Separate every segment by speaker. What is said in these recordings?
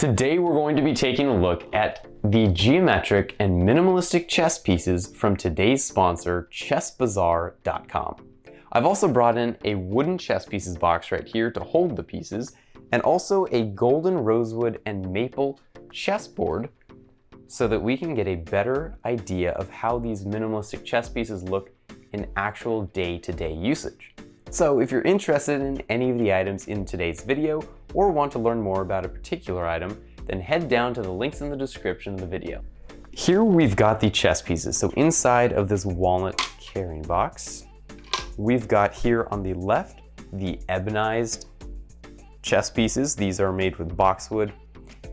Speaker 1: Today we're going to be taking a look at the geometric and minimalistic chess pieces from today's sponsor, ChessBazaar.com. I've also brought in a wooden chess pieces box right here to hold the pieces, and also a golden rosewood and maple chessboard so that we can get a better idea of how these minimalistic chess pieces look in actual day-to-day usage. So if you're interested in any of the items in today's video or want to learn more about a particular item, then head down to the links in the description of the video. Here we've got the chess pieces. So inside of this walnut carrying box, we've got here on the left the ebonized chess pieces. These are made with boxwood,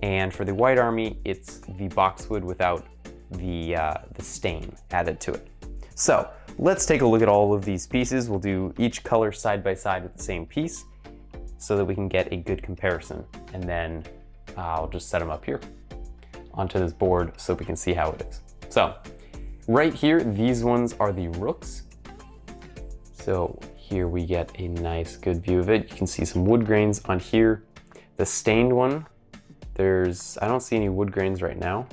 Speaker 1: and for the white army, it's the boxwood without the stain added to it. So let's take a look at all of these pieces. We'll do each color side by side with the same piece so that we can get a good comparison. And then I'll just set them up here onto this board so we can see how it is. So right here, these ones are the Rooks. So here we get a nice good view of it. You can see some wood grains on here. The stained one, I don't see any wood grains right now.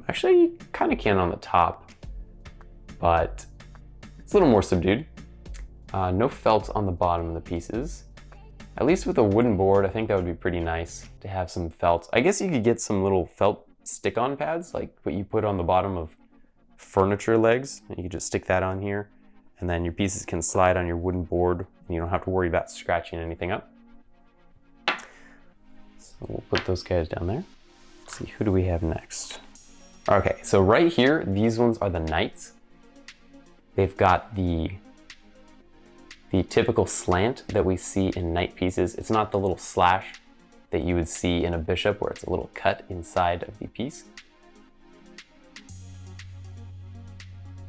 Speaker 1: Actually, you kind of can on the top, but it's a little more subdued. No felt on the bottom of the pieces. At least with a wooden board, I think that would be pretty nice to have some felt. I guess you could get some little felt stick-on pads, like what you put on the bottom of furniture legs. You could just stick that on here, and then your pieces can slide on your wooden board, and you don't have to worry about scratching anything up. So we'll put those guys down there. Let's see, who do we have next? Okay, so right here, these ones are the knights. They've got the typical slant that we see in knight pieces. It's not the little slash that you would see in a bishop where it's a little cut inside of the piece.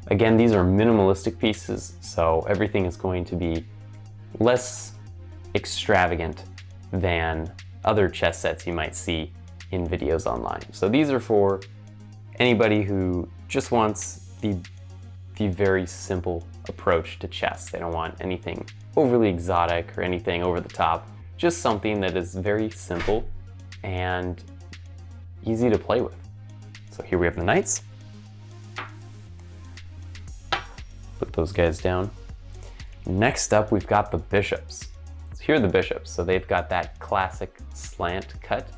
Speaker 1: Again, these are minimalistic pieces, so everything is going to be less extravagant than other chess sets you might see in videos online. So these are for anybody who just wants the very simple approach to chess. They don't want anything overly exotic or anything over the top, just something that is very simple and easy to play with. So here we have the knights. Put those guys down. Next up, we've got the bishops. So here are the bishops. So they've got that classic slant cut,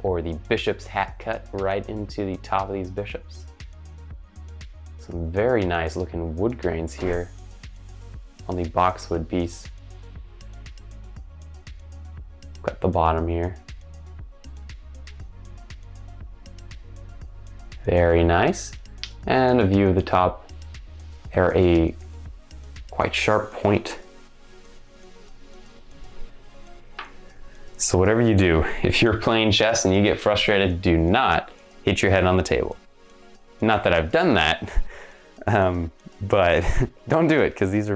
Speaker 1: or the bishop's hat cut right into the top of these bishops. Some very nice looking wood grains here on the boxwood piece. Got the bottom here. Very nice. And a view of the top. They're a quite sharp point. So whatever you do, if you're playing chess and you get frustrated, do not hit your head on the table. Not that I've done that, but don't do it, because these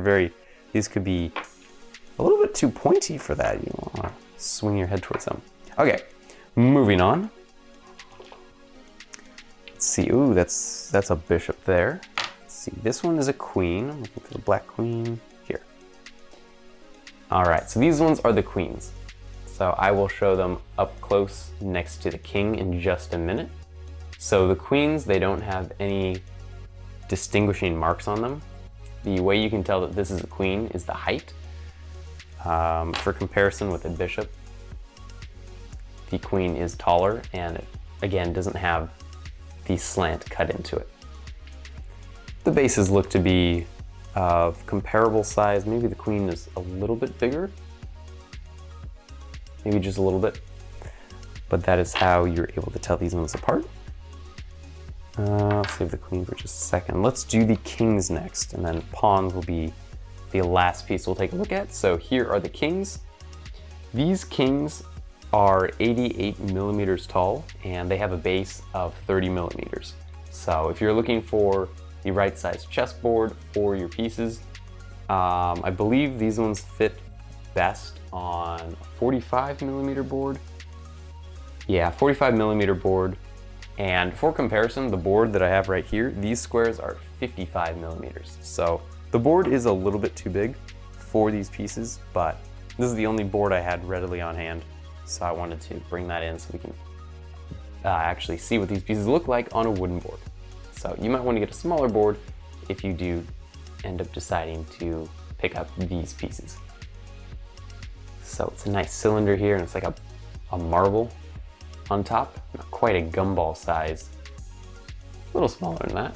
Speaker 1: could be a little bit too pointy for that. You want to swing your head towards them. Okay, moving on. Let's see, ooh, that's a bishop there. Let's see, this one is a queen. I'm looking for the black queen here. All right, so these ones are the queens. So I will show them up close next to the king in just a minute. So the queens, they don't have any distinguishing marks on them. The way you can tell that this is a queen is the height. For comparison with a bishop, the queen is taller and it, again, doesn't have the slant cut into it. The bases look to be of comparable size. Maybe the queen is a little bit bigger. Maybe just a little bit. But that is how you're able to tell these ones apart. I'll save the queen for just a second. Let's do the kings next, and then pawns will be the last piece we'll take a look at. So here are the kings. These kings are 88 millimeters tall, and they have a base of 30 millimeters. So if you're looking for the right size chessboard for your pieces, I believe these ones fit best on a 45 millimeter board. Yeah, 45 millimeter board. And for comparison, the board that I have right here, these squares are 55 millimeters. So the board is a little bit too big for these pieces, but this is the only board I had readily on hand So I wanted to bring that in so we can actually see what these pieces look like on a wooden board. So you might want to get a smaller board if you do end up deciding to pick up these pieces. So it's a nice cylinder here, and it's like a marble on top, not quite a gumball size, a little smaller than that.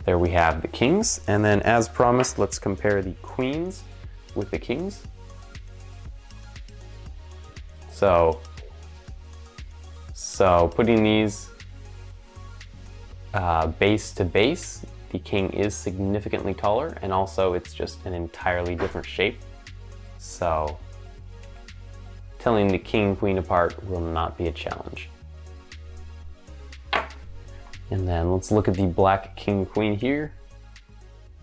Speaker 1: There we have the kings, and then as promised, let's compare the queens with the kings. So putting these base to base, the king is significantly taller, and also it's just an entirely different shape. So telling the king queen apart will not be a challenge. And then let's look at the black king queen here.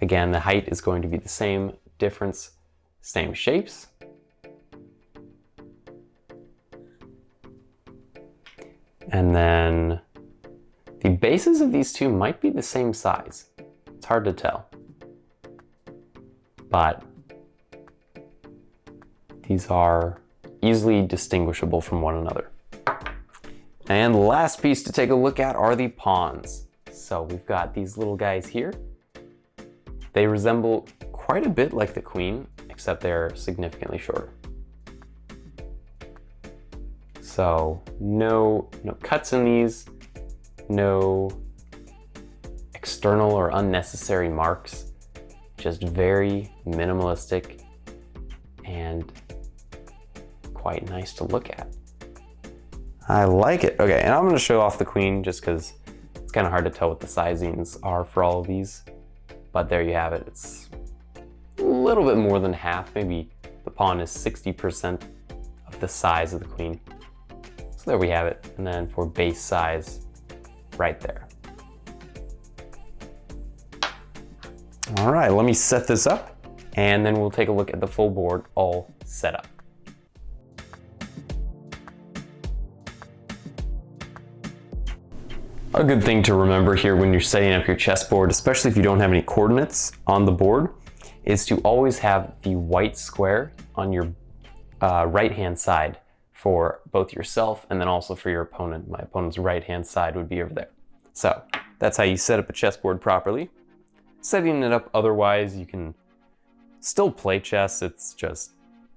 Speaker 1: Again, the height is going to be the same, difference, same shapes. And then the bases of these two might be the same size. It's hard to tell. But these are easily distinguishable from one another. And the last piece to take a look at are the pawns. So we've got these little guys here. They resemble quite a bit like the queen, except they're significantly shorter. So no cuts in these, no external or unnecessary marks, just very minimalistic and quite nice to look at. I like it. Okay, and I'm gonna show off the queen just because it's kind of hard to tell what the sizings are for all of these. But there you have it. It's a little bit more than half. Maybe the pawn is 60% of the size of the queen. So there we have it. And then for base size, right there. All right, let me set this up, and then we'll take a look at the full board all set up. A good thing to remember here when you're setting up your chessboard, especially if you don't have any coordinates on the board, is to always have the white square on your right-hand side for both yourself and then also for your opponent. My opponent's right-hand side would be over there. So that's how you set up a chessboard properly. Setting it up otherwise, you can still play chess. It's just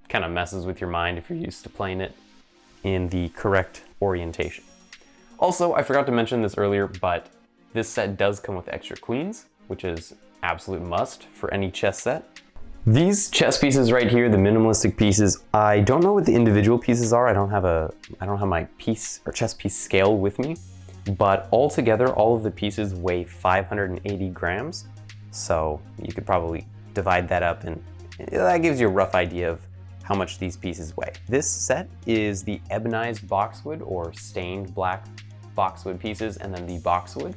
Speaker 1: kind of messes with your mind if you're used to playing it in the correct orientation. Also, I forgot to mention this earlier, but this set does come with extra queens, which is absolute must for any chess set. These chess pieces right here, the minimalistic pieces, I don't know what the individual pieces are. I don't have my piece or chess piece scale with me, but altogether, all of the pieces weigh 580 grams. So you could probably divide that up, and that gives you a rough idea of how much these pieces weigh. This set is the ebonized boxwood or stained black boxwood pieces, and then the boxwood.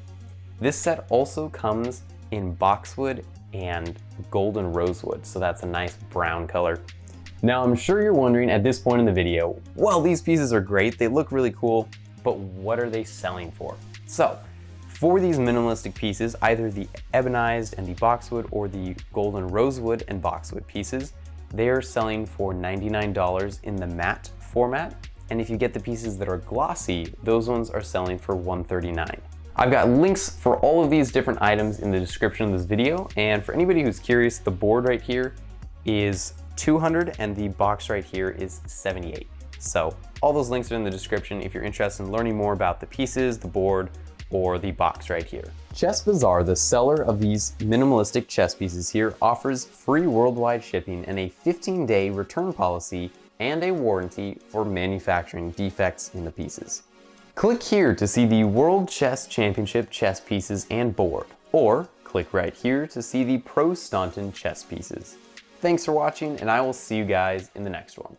Speaker 1: This set also comes in boxwood and golden rosewood, so that's a nice brown color. Now I'm sure you're wondering at this point in the video, well, these pieces are great, they look really cool, but what are they selling for? So for these minimalistic pieces, either the ebonized and the boxwood or the golden rosewood and boxwood pieces, they are selling for $99 in the matte format. And if you get the pieces that are glossy, those ones are selling for $139. I've got links for all of these different items in the description of this video. And for anybody who's curious, the board right here is $200 and the box right here is $78. So all those links are in the description if you're interested in learning more about the pieces, the board, or the box right here. ChessBazaar, the seller of these minimalistic chess pieces here, offers free worldwide shipping and a 15-day return policy and a warranty for manufacturing defects in the pieces. Click here to see the World Chess Championship chess pieces and board, or click right here to see the Pro Staunton chess pieces. Thanks for watching, and I will see you guys in the next one.